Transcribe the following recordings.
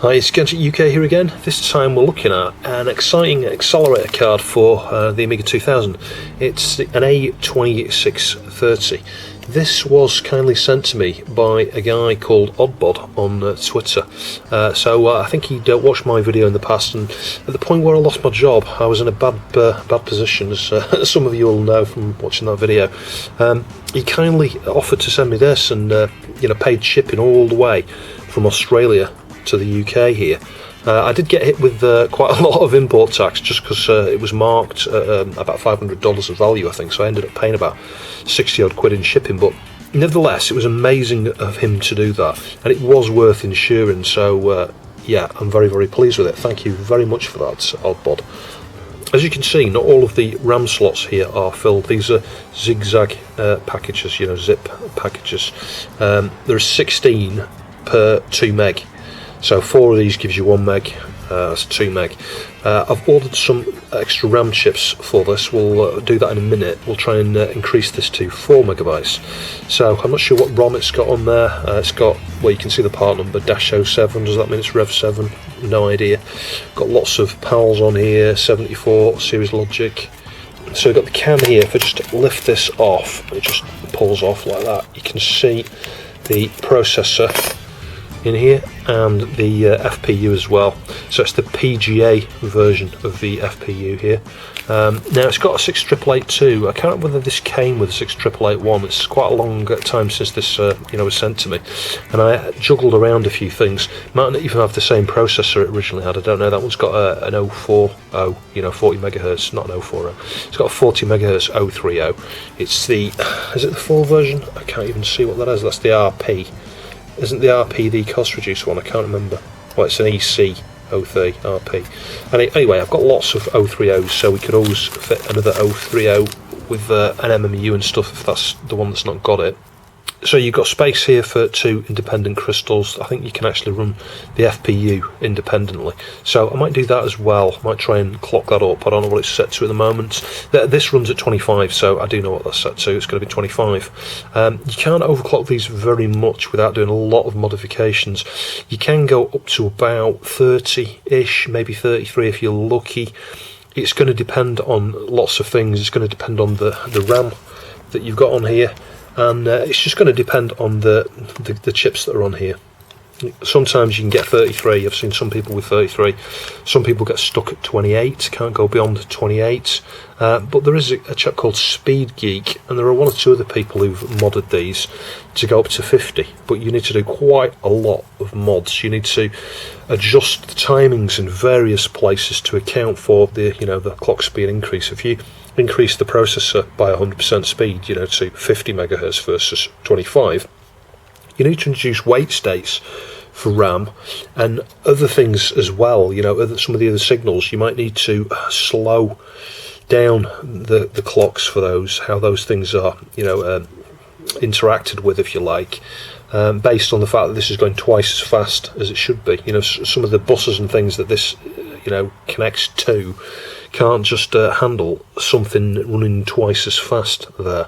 Hi, it's Gadget UK here again. This time we're looking at an exciting accelerator card for the Amiga 2000. It's an A2630. This was kindly sent to me by a guy called OddbOd on Twitter. So I think he'd watched my video in the past, and at the point where I lost my job, I was in a bad position, as some of you will know from watching that video. He kindly offered to send me this, and paid shipping all the way from Australia to the UK here. I did get hit with quite a lot of import tax just because it was marked about $500 of value, I think, so I ended up paying about 60 odd quid in shipping, but nevertheless it was amazing of him to do that, and it was worth insuring, so yeah, I'm very, very pleased with it. Thank you very much for that, OddbOd. As you can see, not all of the RAM slots here are filled. These are zigzag packages, zip packages. There are 16 per 2 meg. So 4 of these gives you 1 meg, that's 2 meg. I've ordered some extra RAM chips for this. We'll do that in a minute. We'll try and increase this to 4 megabytes. So I'm not sure what ROM it's got on there. It's got, well, you can see the part number, -07. Does that mean it's Rev 7? No idea. Got lots of PALs on here, 74 series logic. So we've got the cam here. If I just lift this off, it just pulls off like that. You can see the processor in here and the FPU as well. So it's the PGA version of the FPU here. Now it's got a 6882. I can't remember whether this came with a 6881. It's quite a long time since this was sent to me, and I juggled around a few things. Might not even have the same processor it originally had, I don't know. That one's got an 040, 40 megahertz, not an 040. It's got a 40 megahertz 030. It's the, is it the full version? I can't even see what that is. That's the RP. Isn't the RP the cost reduced one? I can't remember. Well, it's an EC03 RP. And anyway, I've got lots of 030s, so we could always fit another 030 with an MMU and stuff if that's the one that's not got it. So you've got space here for 2 independent crystals. I think you can actually run the FPU independently. So I might do that as well. I might try and clock that up. I don't know what it's set to at the moment. This runs at 25, so I do know what that's set to. It's going to be 25. You can't overclock these very much without doing a lot of modifications. You can go up to about 30-ish, maybe 33 if you're lucky. It's going to depend on lots of things. It's going to depend on the RAM that you've got on here. And it's just going to depend on the chips that are on here. Sometimes you can get 33. I've seen some people with 33. Some people get stuck at 28, can't go beyond 28. But there is a chap called Speed Geek, and there are 1 or 2 other people who've modded these to go up to 50. But you need to do quite a lot of mods. You need to adjust the timings in various places to account for the clock speed increase. If you increase the processor by 100% speed, to 50 megahertz versus 25, you need to introduce wait states for RAM and other things as well. Some of the other signals, you might need to slow down the clocks for those, how those things are interacted with, if you like, based on the fact that this is going twice as fast as it should be. Some of the buses and things that this connects to can't just handle something running twice as fast there.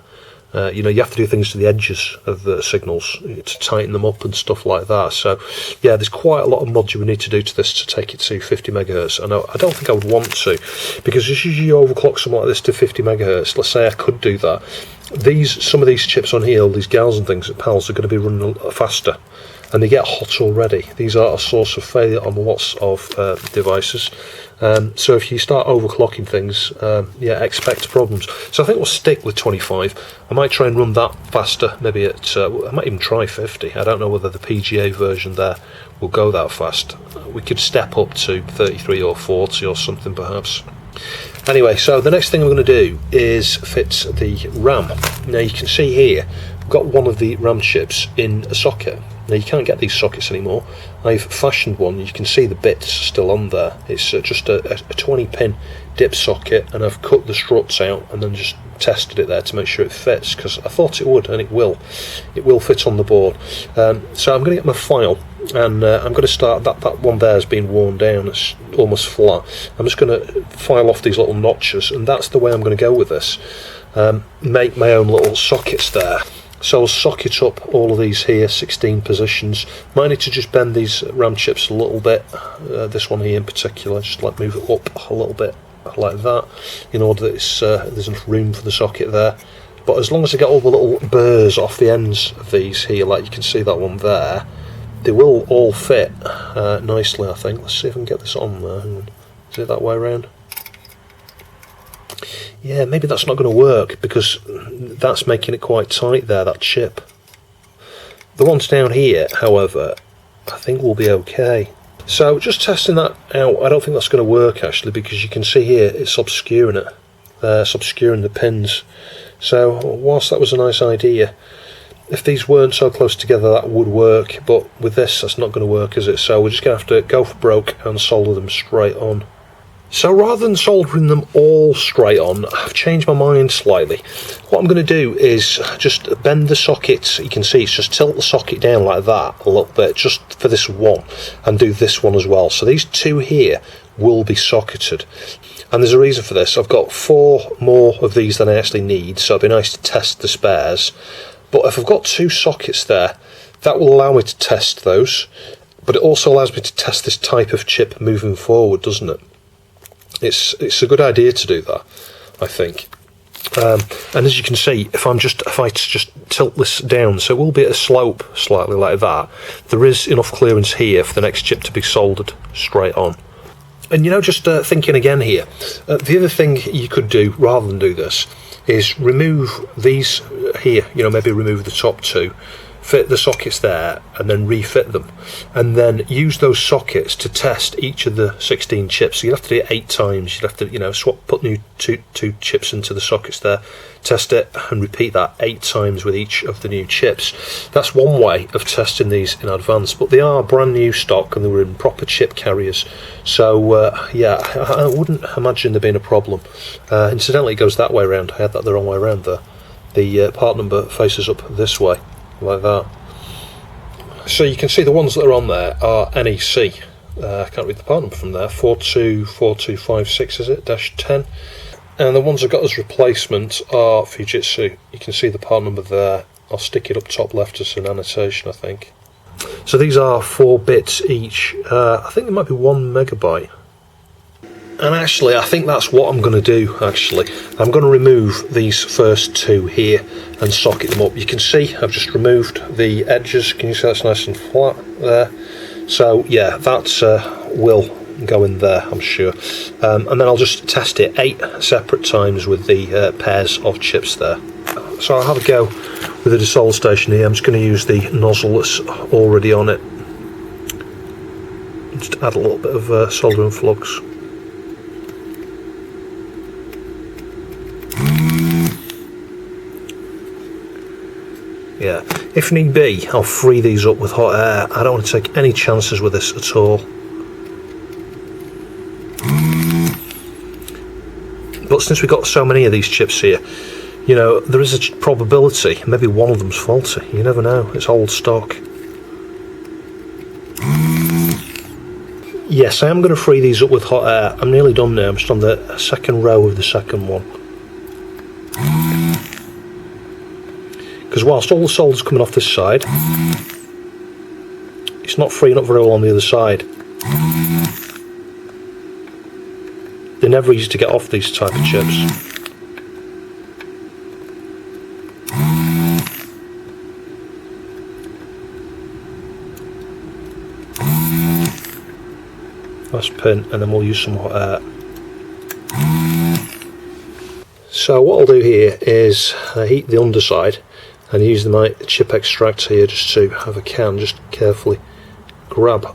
You have to do things to the edges of the signals to tighten them up and stuff like that. So yeah, there's quite a lot of mods you would need to do to this to take it to 50 megahertz. And I don't think I would want to, because as you overclock something like this to 50 megahertz, let's say I could do that, some of these chips on here, all these GALs and things at PALs, are going to be running faster, and they get hot already. These are a source of failure on lots of devices. So if you start overclocking things, expect problems. So I think we'll stick with 25. I might try and run that faster, maybe at, I might even try 50. I don't know whether the PGA version there will go that fast. We could step up to 33 or 40 or something perhaps. Anyway, so the next thing I'm going to do is fit the RAM. Now you can see here, I've got one of the RAM chips in a socket. Now you can't get these sockets anymore. I've fashioned one. You can see the bits still on there. It's just a 20-pin dip socket, and I've cut the struts out and then just tested it there to make sure it fits, because I thought it would, and it will. It will fit on the board. So I'm going to get my file, and I'm going to start, that one there has been worn down, it's almost flat. I'm just going to file off these little notches, and that's the way I'm going to go with this. Make my own little sockets there. So I'll socket up all of these here, 16 positions. Might need to just bend these RAM chips a little bit, this one here in particular, just like move it up a little bit like that, in order that there's enough room for the socket there. But as long as I get all the little burrs off the ends of these here, like you can see that one there, they will all fit nicely, I think. Let's see if I can get this on there. Hang on. Is it that way around? Yeah, maybe that's not going to work because that's making it quite tight there, that chip. The ones down here, however, I think will be okay. So just testing that out, I don't think that's going to work actually, because you can see here it's obscuring it. It's obscuring the pins. So whilst that was a nice idea, if these weren't so close together that would work, but with this that's not going to work, is it? So we're just going to have to go for broke and solder them straight on. So rather than soldering them all straight on, I've changed my mind slightly. What I'm going to do is just bend the socket. You can see it's just tilt the socket down like that a little bit, just for this one, and do this one as well. So these two here will be socketed. And there's a reason for this. I've got 4 more of these than I actually need, so it'd be nice to test the spares. But if I've got 2 sockets there, that will allow me to test those, but it also allows me to test this type of chip moving forward, doesn't it? It's a good idea to do that, I think. And as you can see, if I just tilt this down, so it will be at a slope slightly like that, there is enough clearance here for the next chip to be soldered straight on. And you know, just thinking again here, the other thing you could do rather than do this is remove these here, you know, maybe remove the top 2, fit the sockets there and then refit them, and then use those sockets to test each of the 16 chips. So you'd have to do it 8 times. You'd have to, you know, put new two chips into the sockets there, test it and repeat that 8 times with each of the new chips. That's one way of testing these in advance, but they are brand new stock and they were in proper chip carriers, so yeah, I wouldn't imagine there being a problem. Incidentally, it goes that way around. I had that the wrong way around there. The part number faces up this way, like that. So you can see the ones that are on there are NEC. I can't read the part number from there. 424256 is it? -10. And the ones I've got as replacement are Fujitsu. You can see the part number there. I'll stick it up top left as an annotation, I think. So these are 4 bits each. I think there might be 1 megabyte. And actually, I think that's what I'm going to do, actually. I'm going to remove these first 2 here and socket them up. You can see I've just removed the edges. Can you see that's nice and flat there? So, yeah, that will go in there, I'm sure. And then I'll just test it 8 separate times with the pairs of chips there. So I'll have a go with the desolder station here. I'm just going to use the nozzle that's already on it. Just add a little bit of soldering flux. Yeah, if need be, I'll free these up with hot air. I don't want to take any chances with this at all. But since we've got so many of these chips here, you know, there is a probability maybe one of them's faulty. You never know, it's old stock. Yes, I am going to free these up with hot air. I'm nearly done now. I'm just on the 2nd row of the 2nd one. Because whilst all the solder's coming off this side, it's not freeing up very well on the other side. They're never easy to get off, these type of chips. Last pin, and then we'll use some hot air. So what I'll do here is heat the underside and use my chip extractor here just to have a can, just carefully grab.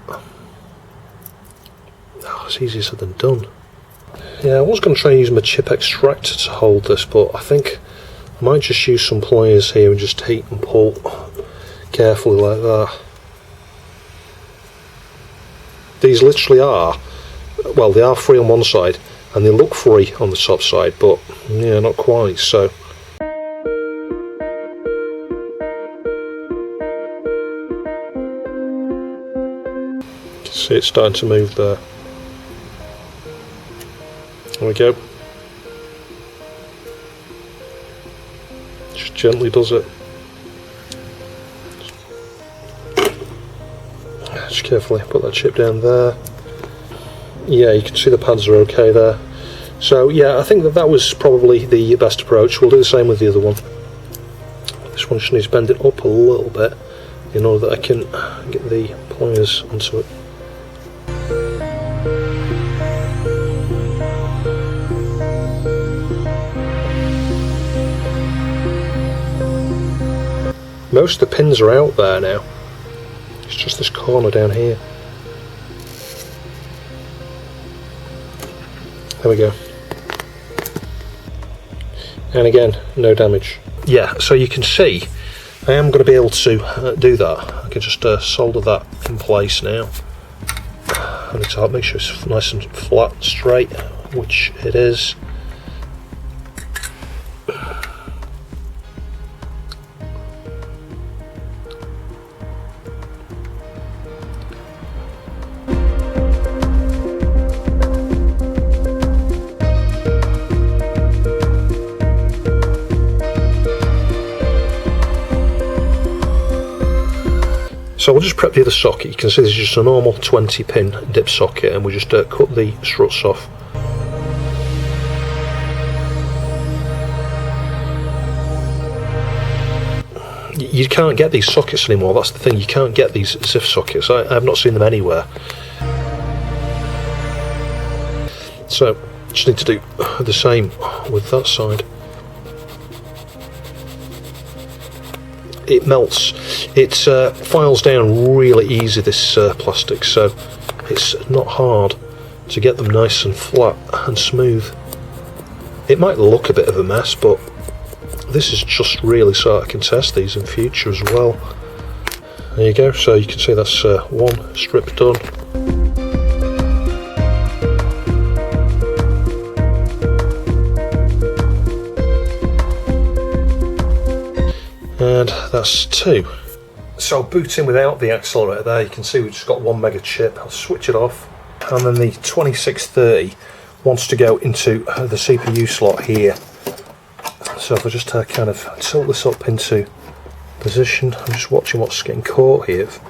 Oh, it's easier said than done. Yeah, I was going to try and use my chip extractor to hold this, but I think I might just use some pliers here and just heat and pull carefully like that. These literally are, well, they are free on one side and they look free on the top side, but yeah, not quite, so. See, it's starting to move there. There we go. Just gently does it. just carefully put that chip down there. Yeah, you can see the pads are okay there. So yeah, I think that was probably the best approach. We'll do the same with the other one. This one just needs to bend it up a little bit in order that I can get the pliers onto it. Most of the pins are out there now. It's just this corner down here. There we go. And again, no damage. Yeah, so you can see I am going to be able to do that. I can just solder that in place now. I need to make sure it's nice and flat and straight, which it is. So we'll just prep the other socket. You can see this is just a normal 20 pin dip socket, and we'll just cut the struts off. You can't get these sockets anymore, that's the thing, you can't get these ZIF sockets. I have not seen them anywhere. So just need to do the same with that side. It melts. It files down really easy, this plastic, so it's not hard to get them nice and flat and smooth. It might look a bit of a mess, but this is just really so I can test these in future as well. There you go, so you can see that's one strip done. And that's two. So booting without the accelerator there, you can see we've just got 1 mega chip. I'll switch it off, and then the 2630 wants to go into the CPU slot here. So if I just kind of tilt this up into position, I'm just watching what's getting caught here. It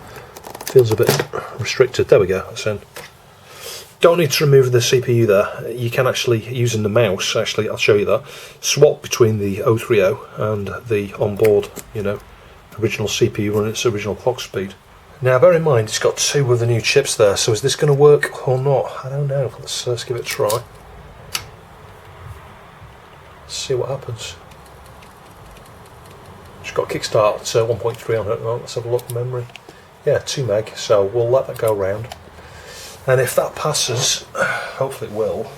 feels a bit restricted. There we go, that's in. Don't need to remove the CPU there. You can actually, using the mouse, actually I'll show you that, swap between the 030 and the onboard, original CPU running its original clock speed. Now bear in mind it's got 2 of the new chips there, so is this going to work or not? I don't know. Let's give it a try. Let's see what happens. Just got kickstart at 1.3 on it. Well, let's have a look at memory. Yeah, 2 meg, so we'll let that go round. And if that passes, hopefully it will,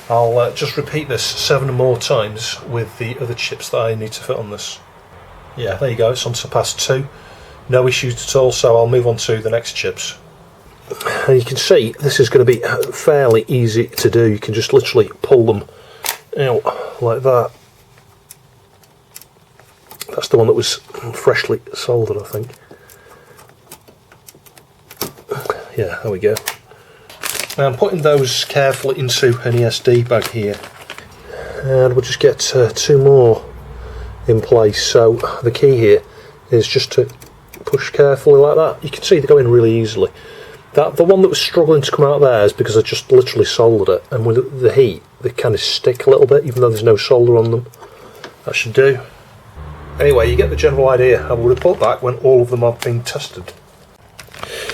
I'll just repeat this 7 more times with the other chips that I need to fit on this. Yeah, there you go, it's on to pass 2. No issues at all, so I'll move on to the next chips. And you can see this is going to be fairly easy to do. You can just literally pull them out like that. That's the one that was freshly soldered, I think. Yeah, there we go. Now I'm putting those carefully into an ESD bag here, and we'll just get 2 more in place. So the key here is just to push carefully like that. You can see they go in really easily. The one that was struggling to come out there is because I just literally soldered it, and with the heat they kind of stick a little bit even though there's no solder on them. That should do. Anyway, you get the general idea. I will report back when all of them are being tested.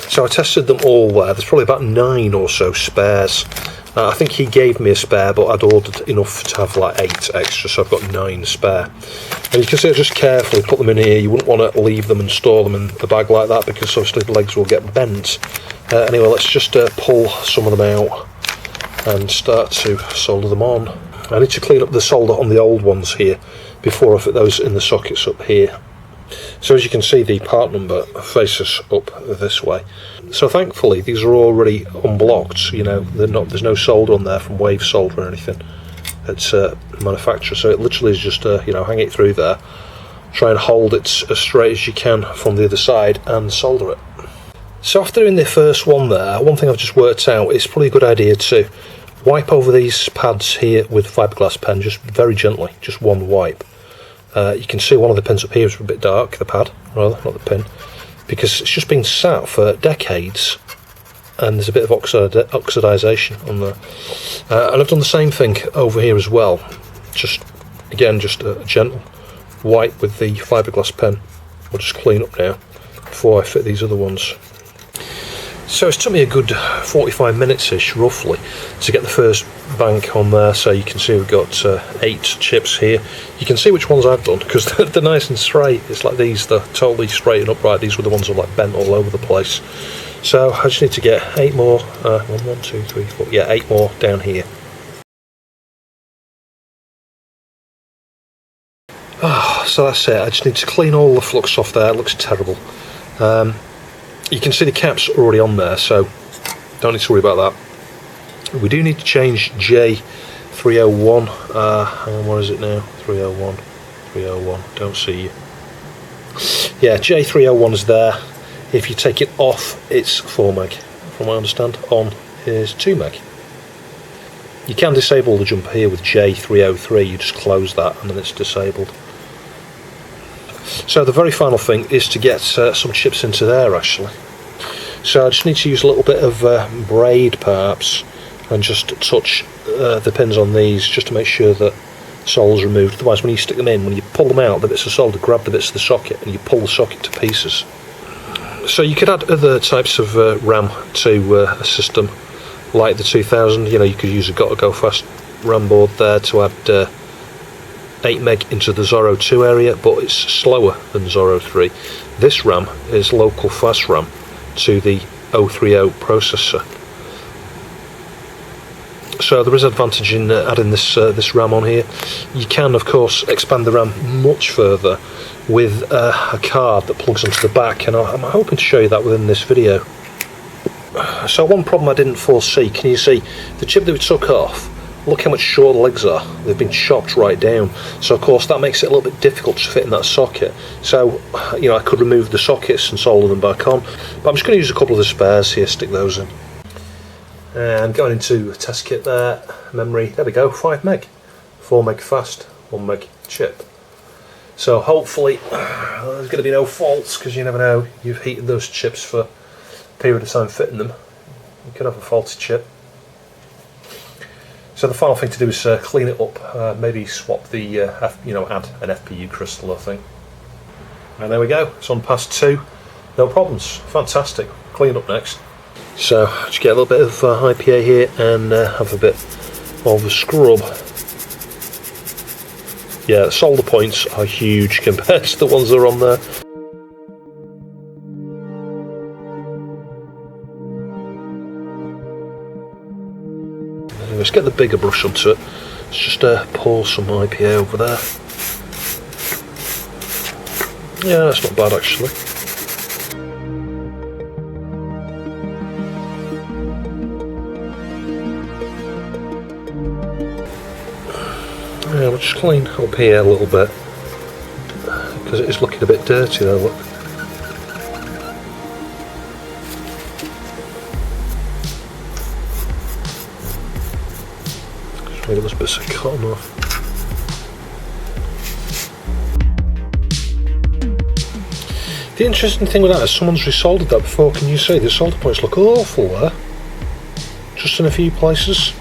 So I tested them all there. There's probably about 9 or so spares. I think he gave me a spare, but I'd ordered enough to have like 8 extra, so I've got 9 spare. And you can see I just carefully put them in here. You wouldn't want to leave them and store them in the bag like that, because obviously the legs will get bent. Anyway, let's just pull some of them out and start to solder them on. I need to clean up the solder on the old ones here before I fit those in the sockets up here. So as you can see, the part number faces up this way. So thankfully these are already unblocked, there's no solder on there from wave solder or anything. It's manufacturer, so it literally is just hang it through there, try and hold it as straight as you can from the other side and solder it. So after doing the first one there, one thing I've just worked out, it's probably a good idea to wipe over these pads here with fiberglass pen, just very gently, just one wipe. You can see one of the pins up here is a bit dark, the pad, rather, not the pin. because it's just been sat for decades and there's a bit of oxidization on there. And I've done the same thing over here as well, just a gentle wipe with the fiberglass pen. I'll just clean up now before I fit these other ones. So it's took me a good 45 minutes-ish roughly to get the first bank on there. So you can see we've got 8 chips here. You can see which ones I've done because they're nice and straight. It's like these, they're totally straight and upright. These were the ones that are like bent all over the place. So I just need to get 8 more, 1, 2, 3, 4, yeah, 8 more down here. So that's it. I just need to clean all the flux off there. It looks terrible. You can see the cap's already on there, so don't need to worry about that. We do need to change J301. Hang on, what is it now? 301. 301. Don't see you. Yeah, J301 is there. If you take it off, it's 4 meg. From what I understand, on is 2 meg. You can disable the jumper here with J303. You just close that and then it's disabled. So the very final thing is to get some chips into there actually. So I just need to use a little bit of braid perhaps and just touch the pins on these just to make sure that solder's removed. Otherwise when you stick them in, when you pull them out, the bits of solder grab the bits of the socket and you pull the socket to pieces. So you could add other types of RAM to a system like the 2000. You know, you could use a Go Fast RAM board there to add 8 meg into the Zorro 2 area, but it's slower than Zorro 3. This RAM is local fast RAM to the 030 processor. So there is advantage in adding this RAM on here. You can of course expand the RAM much further with a card that plugs onto the back, and I'm hoping to show you that within this video. So one problem I didn't foresee, can you see the chip that we took off? Look how much short the legs are. They've been chopped right down. So of course that makes it a little bit difficult to fit in that socket. So, you know, I could remove the sockets and solder them back on. But I'm just going to use a couple of the spares here, stick those in. And going into a test kit there, memory, there we go, 5 meg. 4 meg fast, 1 meg chip. So hopefully there's going to be no faults, because you never know, you've heated those chips for a period of time fitting them. You could have a faulty chip. So the final thing to do is clean it up, maybe swap the, add an FPU crystal, I think. And there we go, it's on past 2, no problems, fantastic. Clean up next. So just get a little bit of IPA here and have a bit of a scrub. Yeah, the solder points are huge compared to the ones that are on there. Let's get the bigger brush onto it. Let's just pour some IPA over there. Yeah, that's not bad actually. Yeah, we'll just clean up here a little bit because it is looking a bit dirty there, look. Just make those bits of cotton off. The interesting thing with that is someone's resoldered that before. Can you see the solder points look awful there? Just in a few places.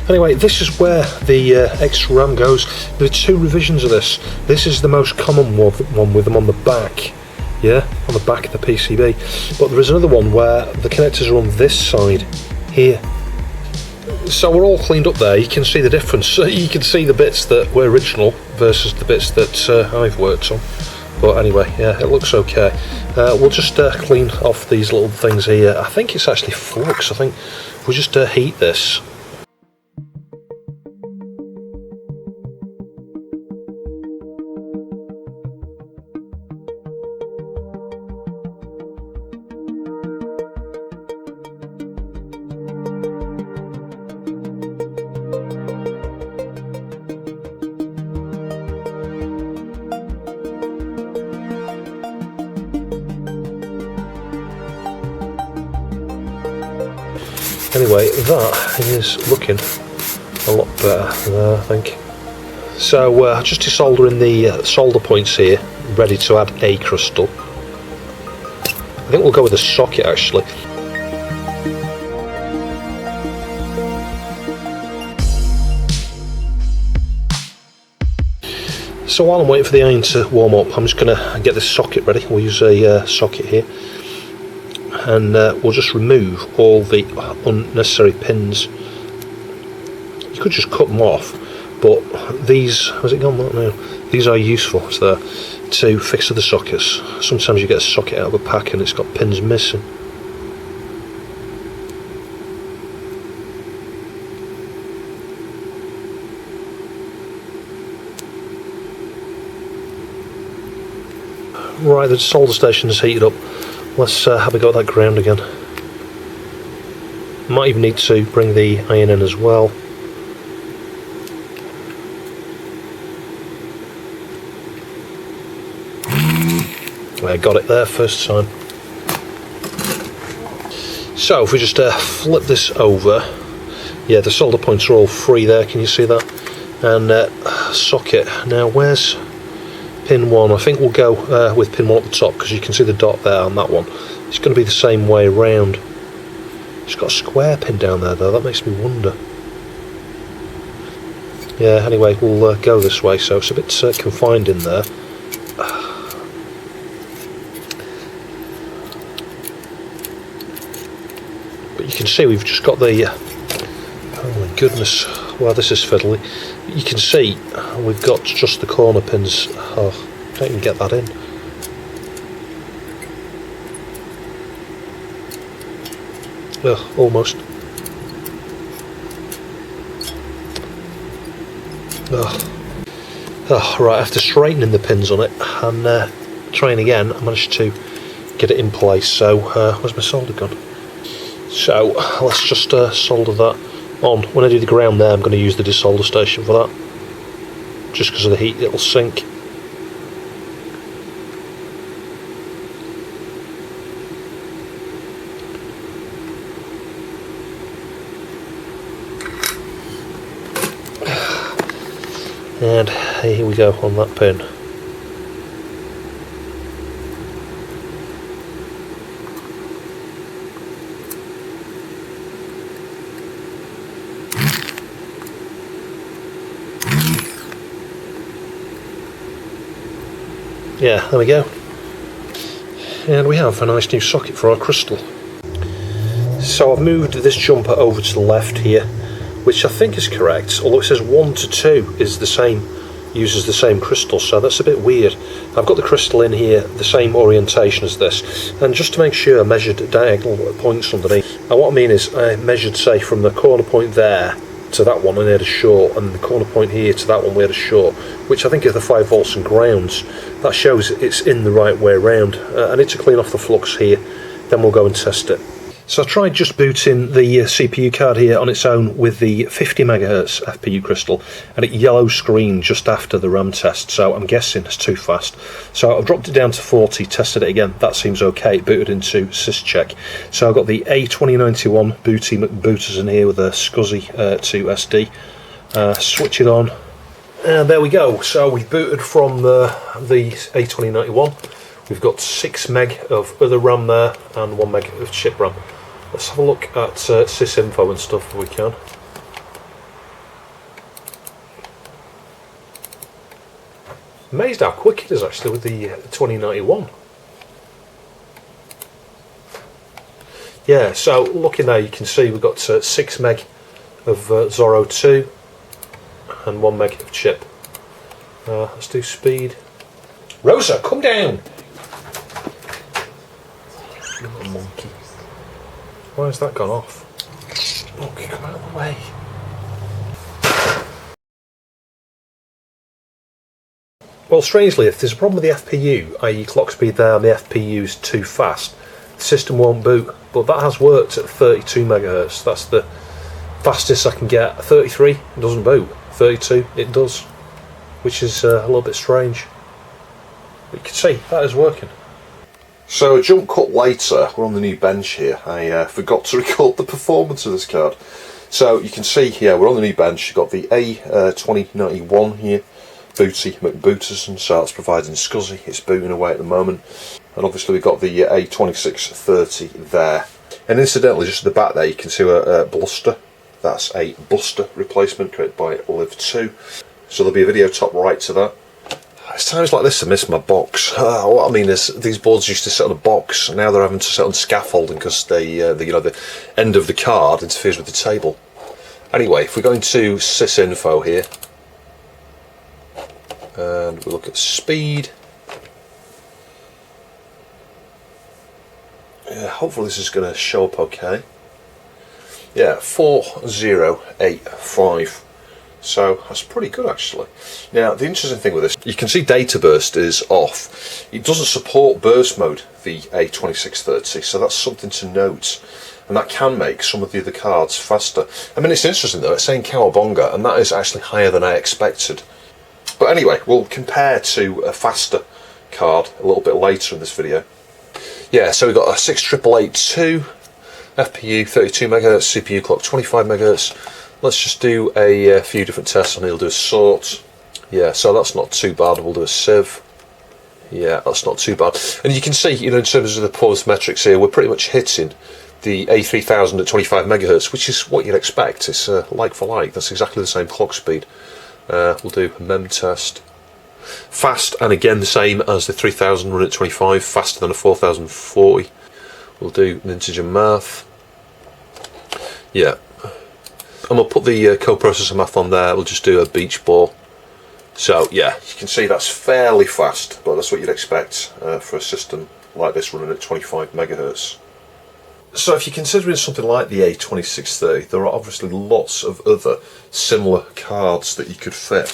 Anyway, this is where the extra RAM goes. There are 2 revisions of this. This is the most common one with them on the back. Yeah, on the back of the PCB. But there is another one where the connectors are on this side here. So we're all cleaned up there. You can see the difference. You can see the bits that were original versus the bits that I've worked on. But anyway, yeah, it looks okay. We'll just clean off these little things here. I think it's actually flux. I think we'll just heat this. Anyway, that is looking a lot better there, I think. So just to solder in the solder points here, ready to add a crystal. I think we'll go with a socket actually. So while I'm waiting for the iron to warm up, I'm just going to get this socket ready. We'll use a socket here, and we'll just remove all the unnecessary pins. You could just cut them off, but these, has it gone? No, these are useful to fix to the sockets. Sometimes you get a socket out of a pack and it's got pins missing. Right, the solder station is heated up. Let's have a go at that ground again. Might even need to bring the iron in as well. I got it there first time. So if we just flip this over, yeah, the solder points are all free there, can you see that? And socket. Now where's pin 1? I think we'll go with pin 1 at the top, because you can see the dot there on that one. It's going to be the same way around. It's got a square pin down there though, that makes me wonder. Yeah, anyway, we'll go this way, so it's a bit confined in there. But you can see we've just got the... oh my goodness, wow, this is fiddly. You can see we've got just the corner pins. Oh, don't even get that in. Ugh, almost. Ugh. Oh, right, after straightening the pins on it and trying again, I managed to get it in place. So, where's my solder gone? So, let's just solder that on. When I do the ground there, I'm going to use the desolder station for that. Just because of the heat, it'll sink. And here we go on that pin. Yeah, there we go. And we have a nice new socket for our crystal. So I've moved this jumper over to the left here, which I think is correct, although it says 1 to 2 is the same, uses the same crystal, so that's a bit weird. I've got the crystal in here, the same orientation as this, and just to make sure I measured diagonal points underneath. And what I mean is I measured, say, from the corner point there to that one and we had a short, and the corner point here to that one we had a short, which I think is the 5 volts and grounds. That shows it's in the right way around. I need to clean off the flux here, then we'll go and test it. So I tried just booting the CPU card here on its own with the 50 MHz FPU crystal, and it yellow screened just after the RAM test, so I'm guessing it's too fast. So I've dropped it down to 40, tested it again, that seems okay, booted into syscheck. So I've got the A2091 booters in here with a SCSI to SD. Switch it on, and there we go. So we've booted from the A2091. We've got 6 meg of other RAM there and 1 meg of chip RAM. Let's have a look at sysinfo and stuff if we can. Amazed how quick it is actually with the 2091. Yeah, so looking there you can see we've got 6 meg of Zorro 2 and 1 meg of chip. Let's do speed. Rosa, come down! Little monkey. Why has that gone off? Monkey, come out of the way. Well, strangely, if there's a problem with the FPU, i.e. clock speed there and the FPU is too fast, the system won't boot. But that has worked at 32 MHz. That's the fastest I can get. 33, it doesn't boot. 32, it does. Which is a little bit strange. But you can see, that is working. So a jump cut later, we're on the new bench here. I forgot to record the performance of this card. So you can see here, we're on the new bench. You've got the A2091 here. booty McBooters, and so it's providing SCSI. It's booting away at the moment, and obviously we've got the A2630 there. And incidentally, just at the back there, you can see a bluster. That's a Buster replacement created by Live2. So there'll be a video top right to that. It's times like this I miss my box. What I mean is, these boards used to sit on a box, and now they're having to sit on scaffolding because the end of the card interferes with the table. Anyway, if we go into sysinfo here, and we look at speed, hopefully this is going to show up okay. Yeah, 4085. So that's pretty good actually. Now the interesting thing with this, you can see data burst is off. It doesn't support burst mode, the A2630, so that's something to note. And that can make some of the other cards faster. I mean, it's interesting though, it's saying Cowabunga, and that is actually higher than I expected. But anyway, we'll compare to a faster card a little bit later in this video. Yeah, so we've got a 68882, FPU 32 MHz, CPU clock 25 MHz. Let's just do a few different tests on here. We'll do a sort. Yeah, so that's not too bad. We'll do a sieve. Yeah, that's not too bad. And you can see, in terms of the performance metrics here, we're pretty much hitting the A3000 at 25 MHz, which is what you'd expect. It's like for like. That's exactly the same clock speed. We'll do a mem test. Fast, and again the same as the 3000 run at 25, faster than a 4040. We'll do an integer math. Yeah. And we'll put the coprocessor math on there. We'll just do a beach ball. So yeah, you can see that's fairly fast, but that's what you'd expect for a system like this running at 25 MHz. So if you're considering something like the A2630, there are obviously lots of other similar cards that you could fit.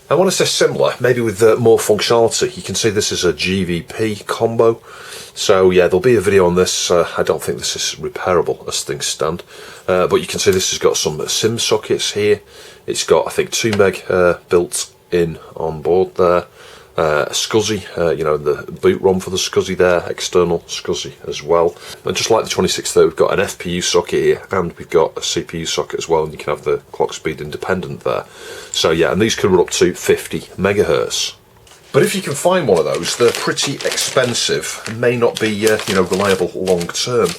I want to say similar, maybe with more functionality. You can see this is a GVP combo. So yeah, there'll be a video on this. I don't think this is repairable as things stand. But you can see this has got some SIM sockets here. It's got, I think, 2 meg built in on board there. SCSI, the boot ROM for the SCSI there, external SCSI as well. And just like the 2630, we've got an FPU socket here, and we've got a CPU socket as well, and you can have the clock speed independent there. So yeah, and these can run up to 50 MHz. But if you can find one of those, they're pretty expensive and may not be reliable long term.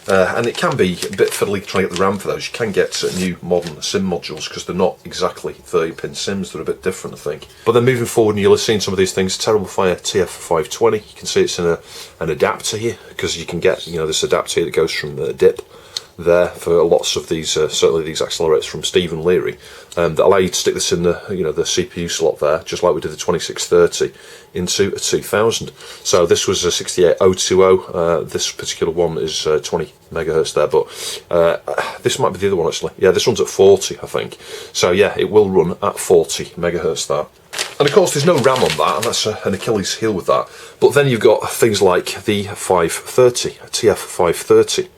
And it can be a bit fiddly trying to get the RAM for those. You can get new modern SIM modules because they're not exactly 30-pin SIMs, they're a bit different, I think. But then moving forward, and you'll have seen some of these things, Terrible Fire TF520. You can see it's in an adapter here, because you can get this adapter here that goes from DIP there for lots of these, certainly these accelerators from Stephen Leary, that allow you to stick this in the the CPU slot there, just like we did the 2630 into a 2000. So this was a 68020. This particular one is 20 MHz there, but this might be the other one actually. Yeah, this one's at 40, I think. So yeah, it will run at 40 MHz there. And of course there's no RAM on that, and that's an Achilles heel with that. But then you've got things like the 530, TF530.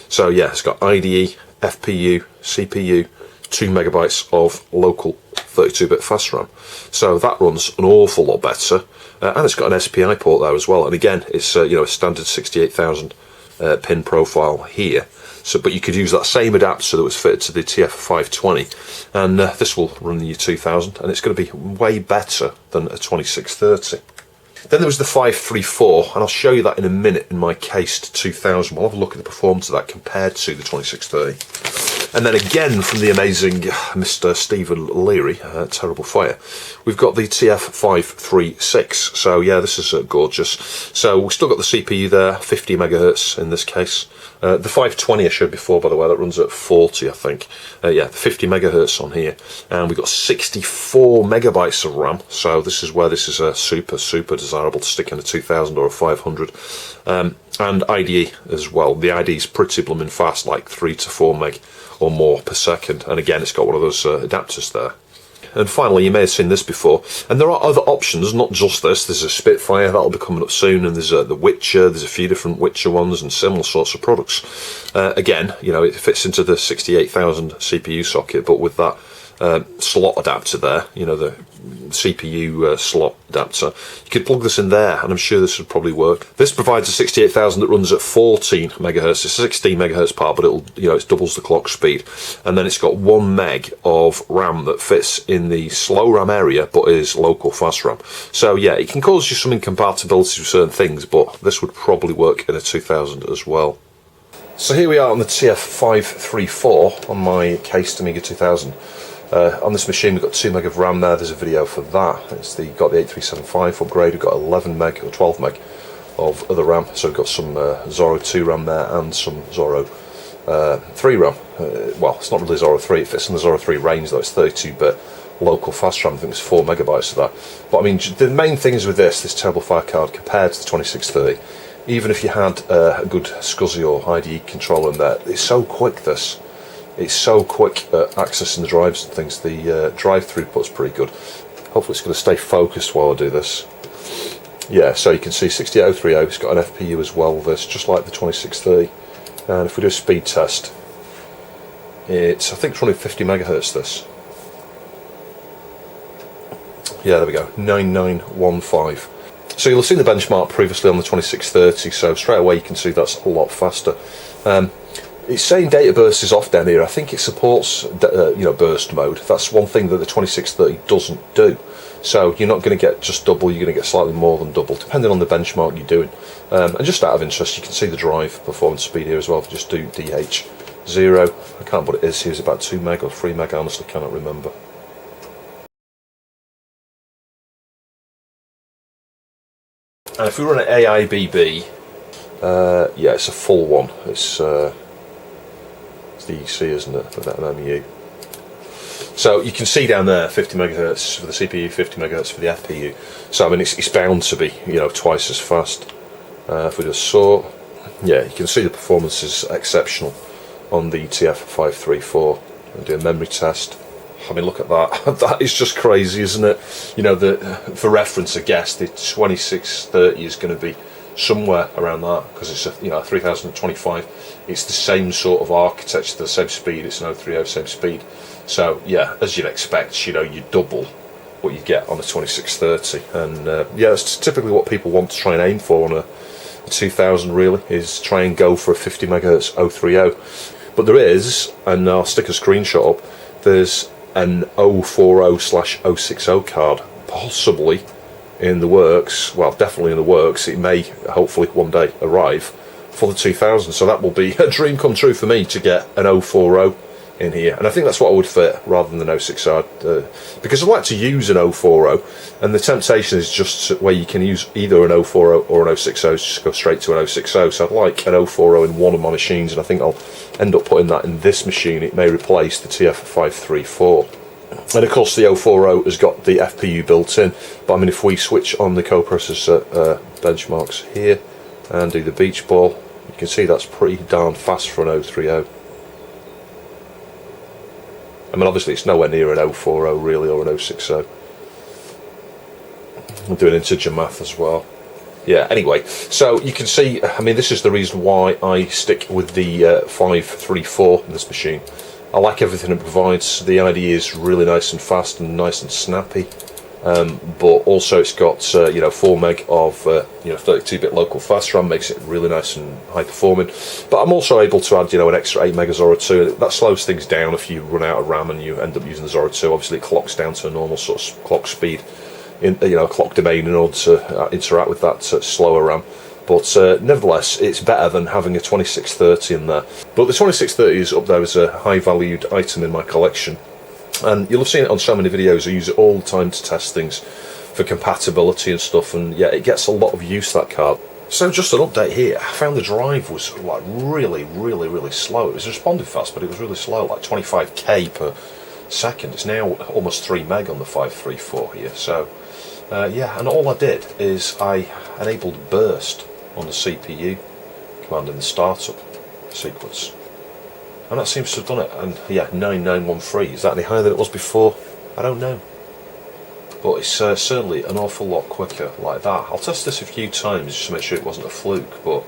So yeah, it's got IDE, FPU, CPU, 2 megabytes of local 32-bit fast RAM. So that runs an awful lot better, and it's got an SPI port there as well. And again, it's a standard 68,000 pin profile here. So, but you could use that same adapter that was fitted to the TF520, and this will run the 2000, and it's going to be way better than a 2630. Then there was the 534, and I'll show you that in a minute in my cased 2000. We'll have a look at the performance of that compared to the 2630. And then again from the amazing Mr. Stephen Leary, Terrible Fire, we've got the TF536. So yeah, this is gorgeous. So we've still got the CPU there, 50 MHz in this case. The 520 I showed before, by the way, that runs at 40, I think. Yeah, 50 MHz on here. And we've got 64 megabytes of RAM. So this is where this is super desirable to stick in a 2000 or a 500. And IDE as well. The IDE is pretty blooming fast, like 3 to 4 meg or more per second. And again, it's got one of those adapters there. And finally, you may have seen this before, and there are other options, not just this. There's a Spitfire, that'll be coming up soon, and there's the Witcher, there's a few different Witcher ones and similar sorts of products. Again, it fits into the 68,000 CPU socket, but with that slot adapter there, you know, the CPU slot adapter. You could plug this in there and I'm sure this would probably work. This provides a 68,000 that runs at 14 megahertz. It's a 16 megahertz part, but it'll, you know, it doubles the clock speed. And then it's got 1 meg of RAM that fits in the slow RAM area but is local fast RAM. So yeah, it can cause you some incompatibility with certain things, but this would probably work in a 2000 as well. So here we are on the TF534 on my cased Amiga 2000. On this machine we've got 2 meg of RAM there. There's a video for that. Got the 8375 upgrade. We've got 11 meg or 12 meg of other RAM. So we've got some Zorro 2 RAM there and some Zorro 3 RAM. Well, it's not really Zorro 3. It fits in the Zorro 3 range though. It's 32-bit local fast RAM. I think it's 4 megabytes of that. But I mean, the main thing is with this terrible fire card compared to the 2630. Even if you had a good SCSI or IDE controller in there, it's so quick. It's so quick at accessing the drives and things. The drive throughput's pretty good. Hopefully it's going to stay focused while I do this. Yeah, so you can see 68030, it's got an FPU as well, this, just like the 2630. And if we do a speed test, it's, I think it's running 50 megahertz this. Yeah, there we go, 9915. So you'll have seen the benchmark previously on the 2630, so straight away you can see that's a lot faster. It's saying data burst is off down here. I think it supports you know, burst mode. That's one thing that the 2630 doesn't do. So you're not going to get just double, you're going to get slightly more than double, depending on the benchmark you're doing. And just out of interest, you can see the drive performance speed here as well. If you just do DH0, I can't remember what it is here, it's about 2 meg or 3 meg, I honestly cannot remember. And if we run an AIBB, yeah, it's a full one. It's the EC, isn't it? For that MEU. So you can see down there 50 megahertz for the CPU, 50 megahertz for the FPU. So I mean, it's bound to be, you know, twice as fast. If we just saw, yeah, you can see the performance is exceptional on the TF534. And do a memory test. I mean, look at that. That is just crazy, isn't it? You know, for reference, I guess the 2630 is going to be somewhere around that because it's a, you know, 3025. It's the same sort of architecture, the same speed. It's an 030, same speed. So yeah, as you'd expect, you know, you double what you get on a 2630, and yeah, that's typically what people want to try and aim for on a 2000. Really, is try and go for a 50 megahertz 030. But there is, and I'll stick a screenshot up. There's an 040/060 card, possibly in the works. Well, definitely in the works. It may, hopefully, one day arrive for the 2000. So that will be a dream come true for me to get an 040 in here, and I think that's what I would fit rather than an 060, because I'd like to use an 040, and the temptation is just where you can use either an 040 or an 060, just go straight to an 060. So I'd like an 040 in one of my machines, and I think I'll end up putting that in this machine. It may replace the TF534. And of course the 040 has got the FPU built in, but I mean, if we switch on the coprocessor benchmarks here and do the beach ball, you can see that's pretty darn fast for an 030. I mean, obviously it's nowhere near an 040 really, or an 060. I'm doing integer math as well. Yeah, anyway, so you can see, I mean, this is the reason why I stick with the 534 in this machine. I like everything it provides. The IDE is really nice and fast and nice and snappy. But also it's got you know, 4 meg of you know, 32-bit local fast RAM, makes it really nice and high performing. But I'm also able to add, you know, an extra 8 meg of Zorro 2. That slows things down if you run out of RAM and you end up using the Zorro 2. Obviously it clocks down to a normal sort of clock speed, in, you know, clock domain in order to interact with that slower RAM. But nevertheless, it's better than having a 2630 in there. But the 2630 is up there as a high valued item in my collection. And you'll have seen it on so many videos. I use it all the time to test things for compatibility and stuff, and yeah, it gets a lot of use, that card. So just an update here. I found the drive was like really slow. It was responding fast, but it was really slow, like 25k per second. It's now almost 3 meg on the 534 here. So yeah, and all I did is I enabled burst on the CPU command in the startup sequence. And that seems to have done it. And yeah, 9913. Is that any higher than it was before? I don't know. But it's certainly an awful lot quicker like that. I'll test this a few times just to make sure it wasn't a fluke. But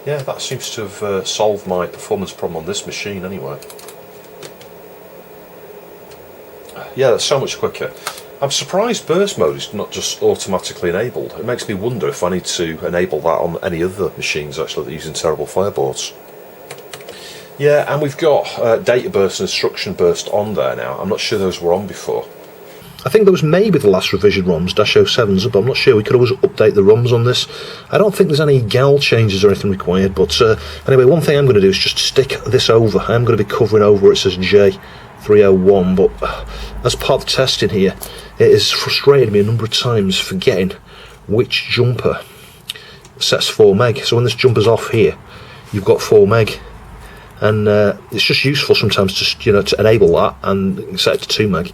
yeah, that seems to have solved my performance problem on this machine anyway. Yeah, that's so much quicker. I'm surprised burst mode is not just automatically enabled. It makes me wonder if I need to enable that on any other machines actually that are using terrible fireboards. Yeah, and we've got data burst and instruction burst on there now. I'm not sure those were on before. I think those may be the last revision ROMs, -07s, but I'm not sure. We could always update the ROMs on this. I don't think there's any GAL changes or anything required, but anyway, one thing I'm going to do is just stick this over. I'm going to be covering over where it says J301, but as part of the testing here, it has frustrated me a number of times forgetting which jumper sets 4 meg. So when this jumper's off here, you've got 4 meg. And it's just useful sometimes to enable that and set it to 2 meg.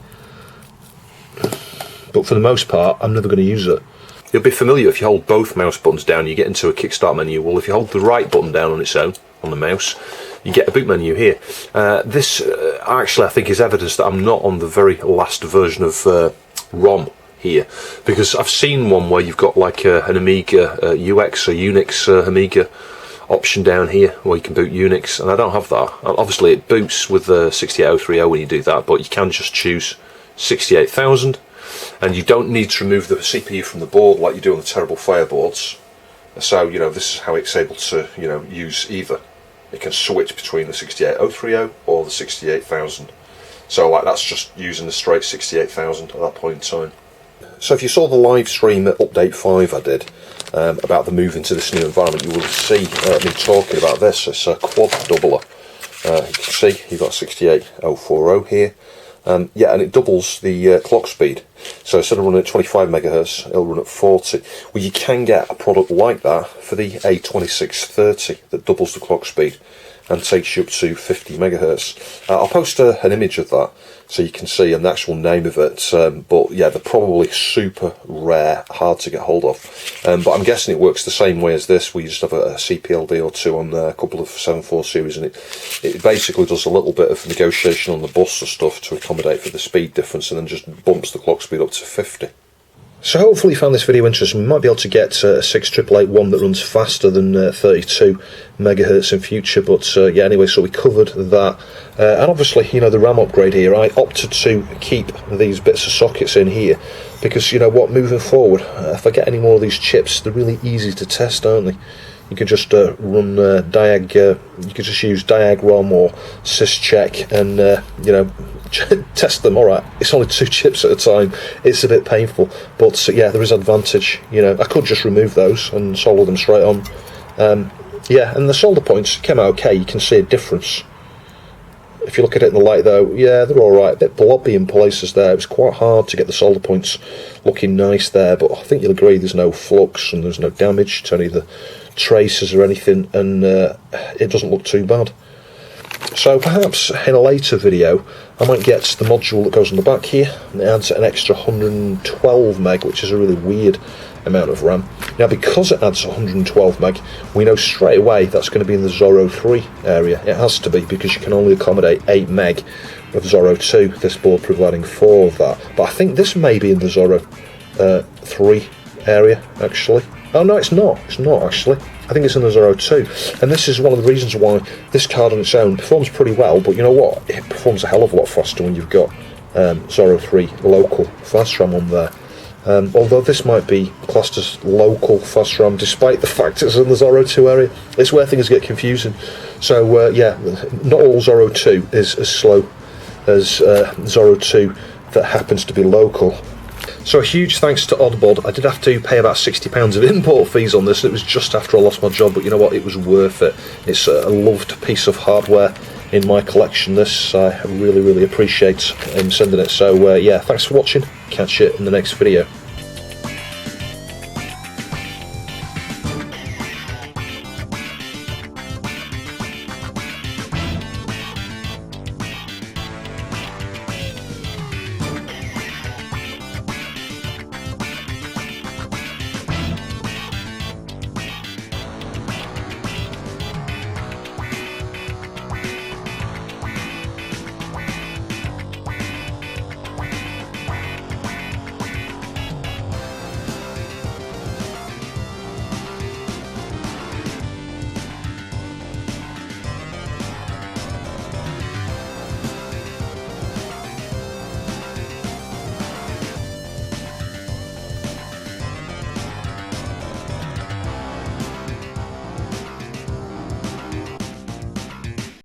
But for the most part, I'm never going to use it. You'll be familiar if you hold both mouse buttons down, you get into a kickstart menu. Well, if you hold the right button down on its own, on the mouse, you get a boot menu here. This actually I think is evidence that I'm not on the very last version of ROM here, because I've seen one where you've got like an Amiga UX or Unix Amiga option down here where you can boot Unix, and I don't have that. Obviously it boots with the 68030 when you do that, but you can just choose 68000, and you don't need to remove the CPU from the board like you do on the terrible fireboards. So this is how it's able to use either. It can switch between the 68030 or the 68000. So like that's just using the straight 68000 at that point in time. So if you saw the live stream at Update 5 I did about the move into this new environment, you will see me talking about this. It's a quad doubler. You can see you've got 68040 here. Yeah, and it doubles the clock speed. So instead of running at 25 megahertz, it'll run at 40. Well, you can get a product like that for the A2630 that doubles the clock speed and takes you up to 50 megahertz. I'll post an image of that so you can see and the actual name of it. But yeah, they're probably super rare, hard to get hold of. But I'm guessing it works the same way as this. We just have a CPLD or two on a couple of 7.4 series, and it basically does a little bit of negotiation on the bus and stuff to accommodate for the speed difference, and then just bumps the clock speed up to 50. So hopefully you found this video interesting. We might be able to get a 6881 that runs faster than 32 megahertz in future, but yeah, anyway, so we covered that. And obviously, the RAM upgrade here, I opted to keep these bits of sockets in here because, moving forward, if I get any more of these chips, they're really easy to test, aren't they? You can just run Diag, you could just use Diag-ROM or syscheck and, test them. Alright, it's only 2 chips at a time, it's a bit painful, but yeah, there is advantage. I could just remove those and solder them straight on. Yeah, and the solder points came out okay, you can see a difference. If you look at it in the light though, yeah, they're alright, a bit blobby in places there. It was quite hard to get the solder points looking nice there, but I think you'll agree there's no flux and there's no damage to any of the traces or anything, and it doesn't look too bad. So perhaps in a later video I might get the module that goes on the back here, and it adds an extra 112 meg, which is a really weird amount of RAM. Now because it adds 112 meg, we know straight away that's going to be in the Zorro 3 area. It has to be, because you can only accommodate 8 meg of Zorro 2, this board providing 4 of that. But I think this may be in the Zorro 3 area actually. Oh no, it's not actually. I think it's in the Zorro 2, and this is one of the reasons why this card on its own performs pretty well, but you know what, it performs a hell of a lot faster when you've got Zorro 3 local fast RAM on there. Although this might be classed as local fast RAM despite the fact it's in the Zorro 2 area. It's where things get confusing. So yeah, not all Zorro 2 is as slow as Zorro 2 that happens to be local. So a huge thanks to OddbOd. I did have to pay about £60 of import fees on this. It was just after I lost my job, but you know what, it was worth it. It's a loved piece of hardware in my collection. This I really appreciate him sending it. So yeah, thanks for watching. Catch you in the next video.